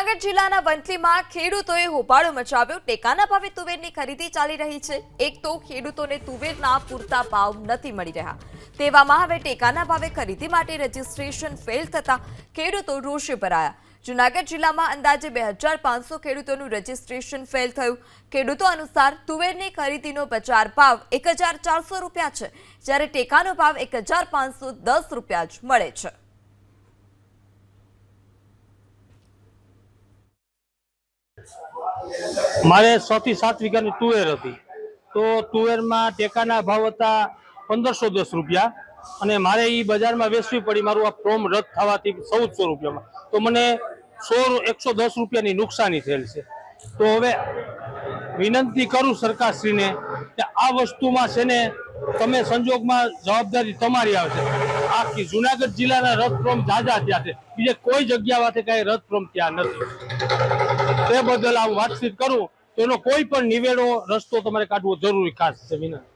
જૂનાગઢ જિલ્લાના વંથલીમાં ખેડૂતોએ હોબાળો મચાવ્યો। ટેકાના ભાવે તુવેરની ખરીદી ચાલી રહી છે। એક તો ખેડૂતોને તુવેરના પૂરતા ભાવ નથી મળી રહ્યા, તેવામાં હવે ટેકાના ભાવે ખરીદી માટે રજીસ્ટ્રેશન ફેલ થતા ખેડૂતો રોષે ભરાયા। જૂનાગઢ જિલ્લામાં અંદાજે 2500 ખેડૂતોનું રજીસ્ટ્રેશન ફેલ થયું। ખેડૂતો અનુસાર તુવેરની ખરીદીનો બજાર ભાવ 1400 રૂપિયા છે, જ્યારે ટેકાનો ભાવ 1510 રૂપિયા જ મળે છે। मारे 6 થી 7 वीघानी तुवेर हती, तो तुवेर में टेकाना भाव हता 1510 रुपया અને મારે ઈ બજારમાં વેચવી પડી। મારું આ ફોર્મ રદ થવાથી 1400 રૂપિયામાં, તો મને 110 રૂપિયાની નુકસાની થયેલ છે। તો હવે વિનંતી કરું સરકારશ્રીને કે આ વસ્તુમાં છે ને તમે સંજોગમાં જવાબદારી તમારી આવશે। આખી જૂનાગઢ જિલ્લાના રદ ફોર્મ ઝાઝા થયા છે, બીજે કોઈ જગ્યામાંથી કઈ રદ ફોર્મ ત્યાં નથી। તે બદલ આ વાતચીત કરું તો એનો કોઈ પણ નિવેડો રસ્તો તમારે કાઢવો જરૂરી ખાસ છે। વિનંતી।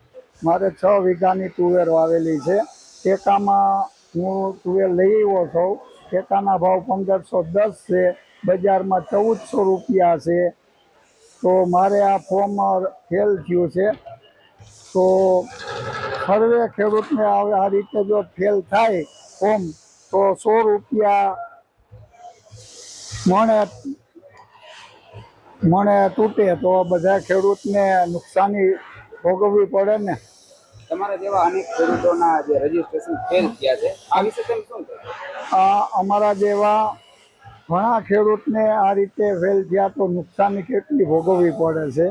મારે 6 વીઘાની તુવેર વાવેલી છે। ટેકામાં હું તુવેર લઈ આવ્યો છું। ટેકાના ભાવ 1510 છે, બજારમાં 1400 રૂપિયા છે। તો મારે આ ફોર્મ ફેલ થયું છે। તો સર્વે ખેડૂતને આ રીતે જો ફેલ થાય ફોર્મ, તો 100 રૂપિયા મણે તૂટે તો બધા ખેડૂતને નુકસાની ભોગવવી પડે ને। તમારા જેવા અનેક ખેડૂતોના જે રજીસ્ટ્રેશન ફેલ થયા છે, આ વિશે તમે શું કહેશો? અમારા જેવા ઘણા ખેડૂતને આ રીતે ફેલ થયા તો નુકસાની કેટલી ભોગવવી પડે છે।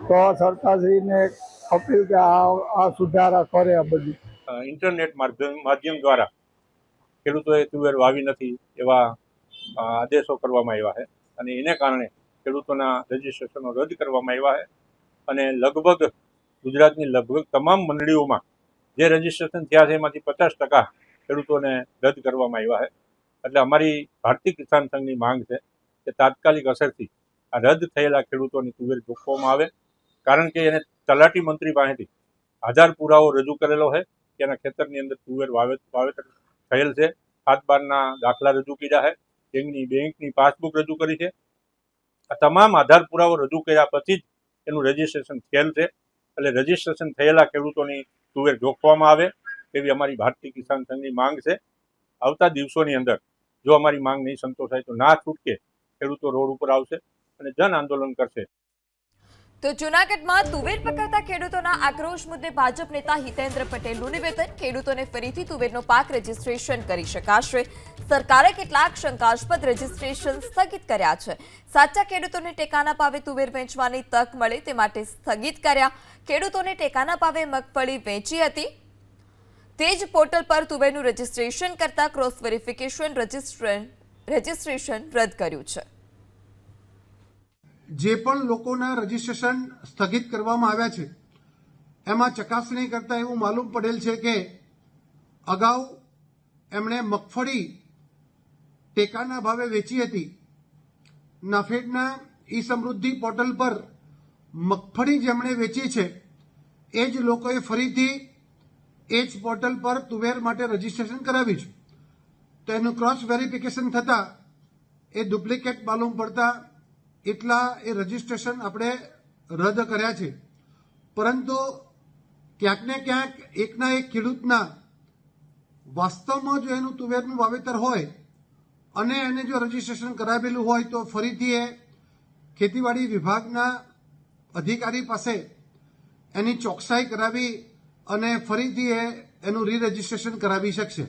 તો સરકારશ્રીને અપીલ કે આ સુધારા કરે। આ બધી ઇન્ટરનેટ માધ્યમ દ્વારા ખેડૂતોએ તુવેર વાવી નથી એવા આદેશો કરવામાં આવ્યા છે, અને એને કારણે ખેડૂતોના રજીસ્ટ્રેશનો રદ કરવામાં આવ્યા છે। અને લગભગ ગુજરાતની લગભગ તમામ મંડળીઓમાં જે રજીસ્ટ્રેશન થયા છે એમાંથી 50% ખેડૂતોને રદ કરવામાં આવ્યા છે। એટલે અમારી ભારતીય કિસાન સંઘની માંગ છે કે તાત્કાલિક અસરથી આ રદ થયેલા ખેડૂતોની તુવેર ચૂકવવામાં આવે, કારણ કે એને તલાટી મંત્રી પાસેથી આધાર પુરાવો રજૂ કરેલો છે કે એના ખેતરની અંદર તુવેર વાવેતર થયેલ છે। 7/12ના દાખલા રજૂ કર્યા છે, બેંકની પાસબુક રજૂ કરી છે। આ તમામ આધાર પુરાવો રજૂ કર્યા પછી જ એનું રજીસ્ટ્રેશન થયેલ છે। એટલે રજીસ્ટ્રેશન થયેલા ખેડૂતોની તુવેર જોખવામાં આવે એવી અમારી ભારતીય કિસાન સંઘની માંગ છે। આવતા દિવસોની અંદર જો અમારી માંગ નહીં સંતોષાય તો ના છૂટકે ખેડૂતો રોડ ઉપર આવશે અને જન આંદોલન કરશે। તો જૂનાગઢમાં તુવેર પકવતા ખેડૂતોના આક્રોશ મુદ્દે ભાજપ નેતા હિતેન્દ્ર પટેલનું નિવેદન। ખેડૂતોને ફરીથી તુવેરનો પાક રજીસ્ટ્રેશન કરી શકાશે। સરકારે કેટલાક શંકાસ્પદ રજીસ્ટ્રેશન સ્થગિત કર્યા છે। સાચા ખેડૂતોને ટેકાના ભાવે તુવેર વેચવાની તક મળે તે માટે સ્થગિત કર્યા। ખેડૂતોને ટેકાના ભાવે મગફળી વેચી હતી, તે જ પોર્ટલ પર તુવેરનું રજીસ્ટ્રેશન કરતા ક્રોસ વેરિફિકેશન રજીસ્ટ્રેશન રદ કર્યું છે। જે પણ લોકોના રજીસ્ટ્રેશન સ્થગિત કરવામાં આવ્યા છે એમાં ચકાસણી કરતા એવું માલુમ પડેલ છે કે અગાઉ એમણે મગફળી ટેકાના ભાવે વેચી હતી। નાફેડના ઈ સમૃદ્ધિ પોર્ટલ પર મગફળી જેમણે વેચી છે એ જ લોકોએ ફરીથી એ જ પોર્ટલ પર તુવેર માટે રજીસ્ટ્રેશન કરાવ્યું છે। તો એનું ક્રોસ વેરિફિકેશન થતાં એ ડુપ્લિકેટ માલુમ પડતા એટલા એ રજીસ્ટ્રેશન આપણે રદ કર્યા છે। પરંતુ ક્યાંક ને ક્યાંક એકના એક ખેડૂતના વાસ્તવમાં જો એનું તુવેરનું વાવેતર હોય અને એને જો રજીસ્ટ્રેશન કરાવેલું હોય તો ફરીથી એ ખેતીવાડી વિભાગના અધિકારી પાસે એની ચોકસાઈ કરાવી અને ફરીથી એનું રી રજીસ્ટ્રેશન કરાવી શકશે।